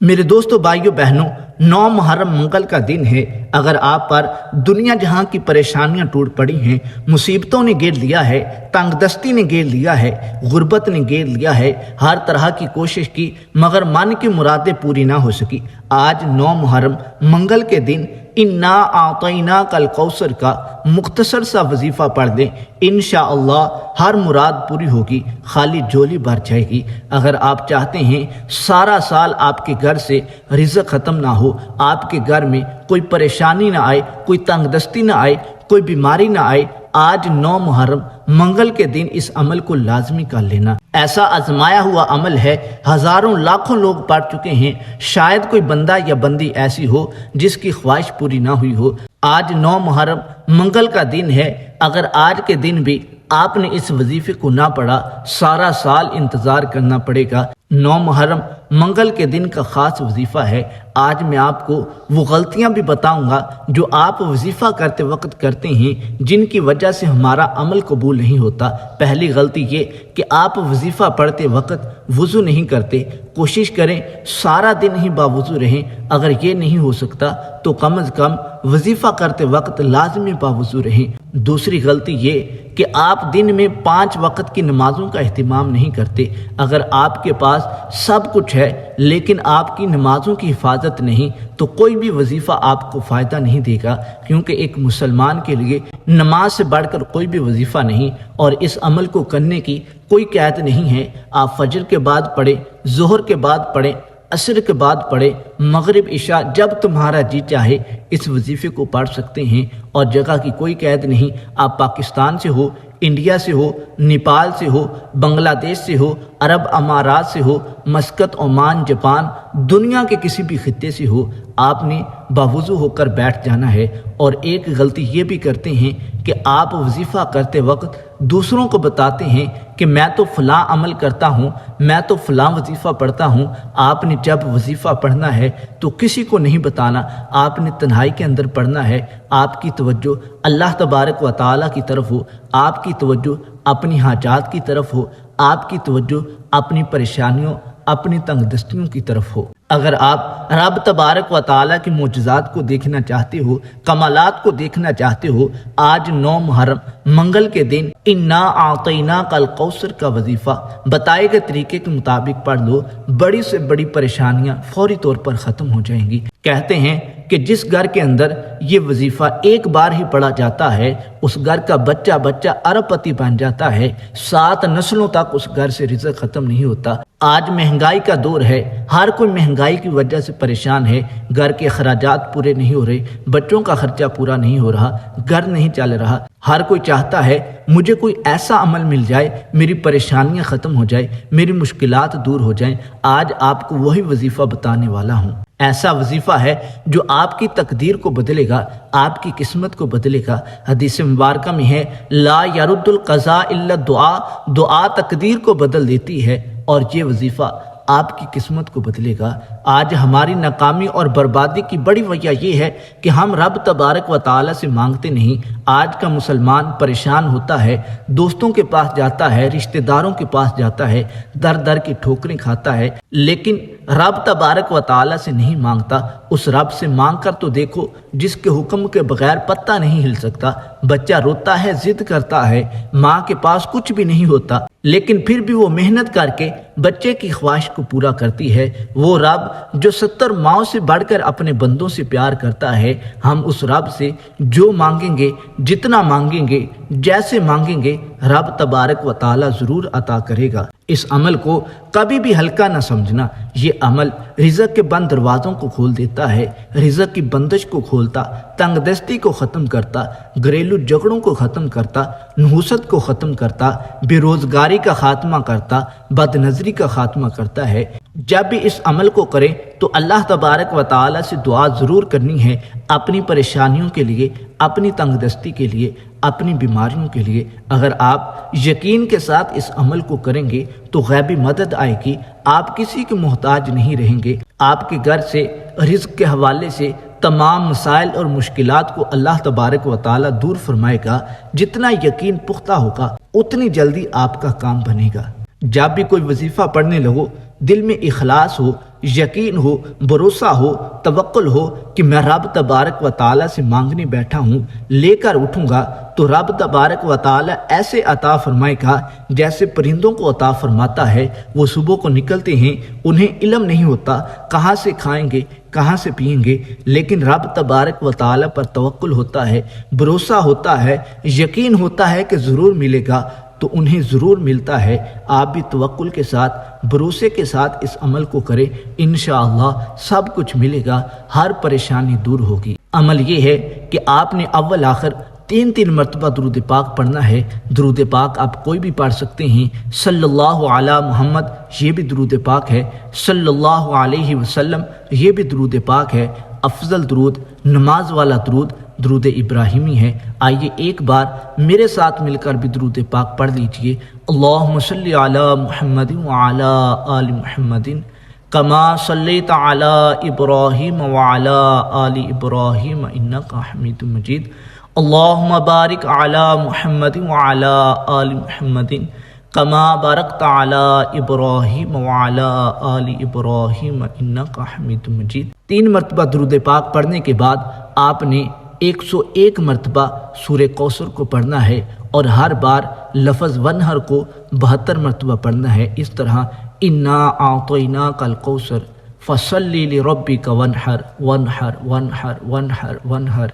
میرے دوستو، بھائیو، بہنوں، 9 محرم منگل کا دن ہے۔ اگر آپ پر دنیا جہاں کی پریشانیاں ٹوٹ پڑی ہیں، مصیبتوں نے گھیر لیا ہے، تنگ دستی نے گھیر لیا ہے، غربت نے گھیر لیا ہے، ہر طرح کی کوشش کی مگر من کی مرادیں پوری نہ ہو سکی، آج 9 محرم منگل کے دن انا اعطیناک الکوثر کا مختصر سا وظیفہ پڑھ دیں، انشاءاللہ ہر مراد پوری ہوگی، خالی جھولی بھر جائے گی۔ اگر آپ چاہتے ہیں سارا سال آپ کے گھر سے رزق ختم نہ ہو، آپ کے گھر میں کوئی پریشانی نہ آئے، کوئی تنگ دستی نہ آئے، کوئی بیماری نہ آئے، آج 9 محرم منگل کے دن اس عمل کو لازمی کر لینا۔ ایسا آزمایا ہوا عمل ہے، ہزاروں لاکھوں لوگ پڑھ چکے ہیں، شاید کوئی بندہ یا بندی ایسی ہو جس کی خواہش پوری نہ ہوئی ہو۔ آج 9 محرم منگل کا دن ہے، اگر آج کے دن بھی آپ نے اس وظیفے کو نہ پڑھا، سارا سال انتظار کرنا پڑے گا۔ 9 محرم منگل کے دن کا خاص وظیفہ ہے۔ آج میں آپ کو وہ غلطیاں بھی بتاؤں گا جو آپ وظیفہ کرتے وقت کرتے ہیں، جن کی وجہ سے ہمارا عمل قبول نہیں ہوتا۔ پہلی غلطی یہ کہ آپ وظیفہ پڑھتے وقت وضو نہیں کرتے۔ کوشش کریں سارا دن ہی باوضو رہیں، اگر یہ نہیں ہو سکتا تو کم از کم وظیفہ کرتے وقت لازمی باوضو رہیں۔ دوسری غلطی یہ کہ آپ دن میں 5 وقت کی نمازوں کا اہتمام نہیں کرتے۔ اگر آپ کے پاس سب کچھ ہے لیکن آپ کی نمازوں کی حفاظت نہیں تو کوئی بھی وظیفہ آپ کو فائدہ نہیں دے گا، کیونکہ ایک مسلمان کے لیے نماز سے بڑھ کر کوئی بھی وظیفہ نہیں، اور اس عمل کو کرنے کی کوئی قید نہیں ہے۔ آپ فجر کے بعد پڑھیں، ظہر کے بعد پڑھیں، عصر کے بعد پڑھیں، مغرب عشاء جب تمہارا جی چاہے اس وظیفے کو پڑھ سکتے ہیں، اور جگہ کی کوئی قید نہیں۔ آپ پاکستان سے ہو، انڈیا سے ہو، نیپال سے ہو، بنگلہ دیش سے ہو، عرب امارات سے ہو، مسقط، عمان، جاپان، دنیا کے کسی بھی خطے سے ہو، آپ نے باوضو ہو کر بیٹھ جانا ہے۔ اور ایک غلطی یہ بھی کرتے ہیں کہ آپ وظیفہ کرتے وقت دوسروں کو بتاتے ہیں کہ میں تو فلاں عمل کرتا ہوں، میں تو فلاں وظیفہ پڑھتا ہوں۔ آپ نے جب وظیفہ پڑھنا ہے تو کسی کو نہیں بتانا، آپ نے تنہائی کے اندر پڑھنا ہے۔ آپ کی توجہ اللہ تبارک و تعالیٰ کی طرف ہو، آپ کی توجہ اپنی حاجات کی طرف ہو، آپ کی توجہ اپنی پریشانیوں، اپنی تنگ دستیوں کی طرف ہو۔ اگر آپ رب تبارک و تعالیٰ کی معجزات کو دیکھنا چاہتے ہو، کمالات کو دیکھنا چاہتے ہو، آج 9 محرم منگل کے دن انا اعطیناک الکوثر کا وظیفہ بتائے گئے طریقے کے مطابق پڑھ لو، بڑی سے بڑی پریشانیاں فوری طور پر ختم ہو جائیں گی۔ کہتے ہیں کہ جس گھر کے اندر یہ وظیفہ ایک بار ہی پڑھا جاتا ہے، اس گھر کا بچہ ارب پتی بن جاتا ہے، 7 نسلوں تک اس گھر سے رزق ختم نہیں ہوتا۔ آج مہنگائی کا دور ہے، ہر کوئی مہنگائی کی وجہ سے پریشان ہے، گھر کے اخراجات پورے نہیں ہو رہے، بچوں کا خرچہ پورا نہیں ہو رہا، گھر نہیں چل رہا۔ ہر کوئی چاہتا ہے مجھے کوئی ایسا عمل مل جائے، میری پریشانیاں ختم ہو جائیں، میری مشکلات دور ہو جائیں۔ آج آپ کو وہی وظیفہ بتانے والا ہوں۔ ایسا وظیفہ ہے جو آپ کی تقدیر کو بدلے گا، آپ کی قسمت کو بدلے گا۔ حدیث مبارکہ میں ہے لا یرد القضاء الا الدعاء، دعا تقدیر کو بدل دیتی ہے، اور یہ وظیفہ آپ کی قسمت کو بدلے گا۔ آج ہماری ناکامی اور بربادی کی بڑی وجہ یہ ہے کہ ہم رب تبارک و تعالیٰ سے مانگتے نہیں۔ آج کا مسلمان پریشان ہوتا ہے، دوستوں کے پاس جاتا ہے، رشتہ داروں کے پاس جاتا ہے، در در کی ٹھوکریں کھاتا ہے، لیکن رب تبارک و تعالیٰ سے نہیں مانگتا۔ اس رب سے مانگ کر تو دیکھو جس کے حکم کے بغیر پتہ نہیں ہل سکتا۔ بچہ روتا ہے، ضد کرتا ہے، ماں کے پاس کچھ بھی نہیں ہوتا، لیکن پھر بھی وہ محنت کر کے بچے کی خواہش کو پورا کرتی ہے۔ وہ رب جو 70 ماؤں سے بڑھ کر اپنے بندوں سے پیار کرتا ہے، ہم اس رب سے جو مانگیں گے، جتنا مانگیں گے، جیسے مانگیں گے، رب تبارک و تعالیٰ ضرور عطا کرے گا۔ اس عمل کو کبھی بھی ہلکا نہ سمجھنا، یہ عمل رزق کے بند دروازوں کو کھول دیتا ہے، رزق کی بندش کو کھولتا، تنگ دستی کو ختم کرتا، گھریلو جھگڑوں کو ختم کرتا، نحوست کو ختم کرتا، بے روزگاری کا خاتمہ کرتا، بد نظری کا خاتمہ کرتا ہے۔ جب بھی اس عمل کو کریں تو اللہ تبارک و تعالیٰ سے دعا ضرور کرنی ہے، اپنی پریشانیوں کے لیے، اپنی تنگ دستی کے لیے، اپنی بیماریوں کے لیے۔ اگر آپ یقین کے ساتھ اس عمل کو کریں گے تو غیبی مدد آئے گی، آپ کسی کے محتاج نہیں رہیں گے۔ آپ کے گھر سے، رزق کے حوالے سے تمام مسائل اور مشکلات کو اللہ تبارک و تعالیٰ دور فرمائے گا۔ جتنا یقین پختہ ہوگا اتنی جلدی آپ کا کام بنے گا۔ جب بھی کوئی وظیفہ پڑھنے لگو، دل میں اخلاص ہو، یقین ہو، بھروسہ ہو، توکل ہو کہ میں رب تبارک و تعالیٰ سے مانگنے بیٹھا ہوں، لے کر اٹھوں گا تو رب تبارک و تعالیٰ ایسے عطا فرمائے گا جیسے پرندوں کو عطا فرماتا ہے۔ وہ صبح کو نکلتے ہیں، انہیں علم نہیں ہوتا کہاں سے کھائیں گے، کہاں سے پئیں گے، لیکن رب تبارک و تعالیٰ پر توکل ہوتا ہے، بھروسہ ہوتا ہے، یقین ہوتا ہے کہ ضرور ملے گا تو انہیں ضرور ملتا ہے۔ آپ بھی توکل کے ساتھ، بھروسے کے ساتھ اس عمل کو کریں، انشاءاللہ سب کچھ ملے گا، ہر پریشانی دور ہوگی۔ عمل یہ ہے کہ آپ نے اول آخر 3 مرتبہ درود پاک پڑھنا ہے۔ درود پاک آپ کوئی بھی پڑھ سکتے ہیں۔ صلی اللہ علی محمد یہ بھی درود پاک ہے، صلی اللہ علیہ وسلم یہ بھی درود پاک ہے۔ افضل درود، نماز والا درود، درود ابراہیمی ہے۔ آئیے ایک بار میرے ساتھ مل کر بھی درود پاک پڑھ لیجئے۔ اللہم صلی علی محمد وعلی آل محمد کما صلیت علی ابراہیم وعلی آل ابراہیم انک حمید مجید۔ اللہم بارک علی محمد وعلی آل محمد کما بارکت علی ابراہیم وعلی آل ابراہیم انک حمید مجید۔ 3 مرتبہ درود پاک پڑھنے کے بعد آپ نے 101 مرتبہ سورہ کوثر کو پڑھنا ہے اور ہر بار لفظ ونہر کو 72 مرتبہ پڑھنا ہے۔ اس طرح انا اعطیناک الکوثر فصلی لربک ونحر ونحر ونحر ونحر ونحر،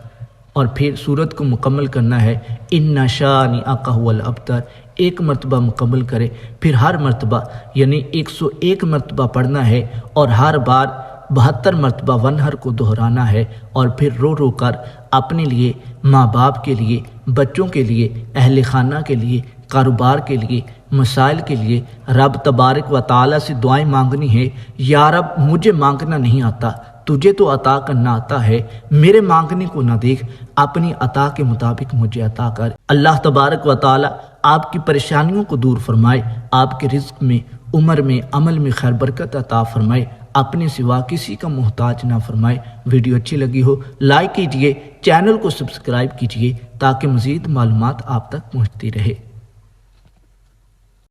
اور پھر سورت کو مکمل کرنا ہے۔ ان شانئک ھو الابتر 1 مرتبہ مکمل کرے، پھر ہر مرتبہ یعنی 101 مرتبہ پڑھنا ہے اور ہر بار 72 مرتبہ ونہر کو دہرانا ہے، اور پھر رو رو کر اپنے لیے، ماں باپ کے لیے، بچوں کے لیے، اہل خانہ کے لیے، کاروبار کے لیے، مسائل کے لیے رب تبارک و تعالیٰ سے دعائیں مانگنی ہے۔ یا رب مجھے مانگنا نہیں آتا، تجھے تو عطا کرنا آتا ہے، میرے مانگنے کو نہ دیکھ، اپنی عطا کے مطابق مجھے عطا کر۔ اللہ تبارک و تعالیٰ آپ کی پریشانیوں کو دور فرمائے، آپ کے رزق میں، عمر میں، عمل میں خیر برکت عطا فرمائے، اپنے سوا کسی کا محتاج نہ فرمائے۔ ویڈیو اچھی لگی ہو لائک کیجئے، چینل کو سبسکرائب کیجئے تاکہ مزید معلومات آپ تک پہنچتی رہے۔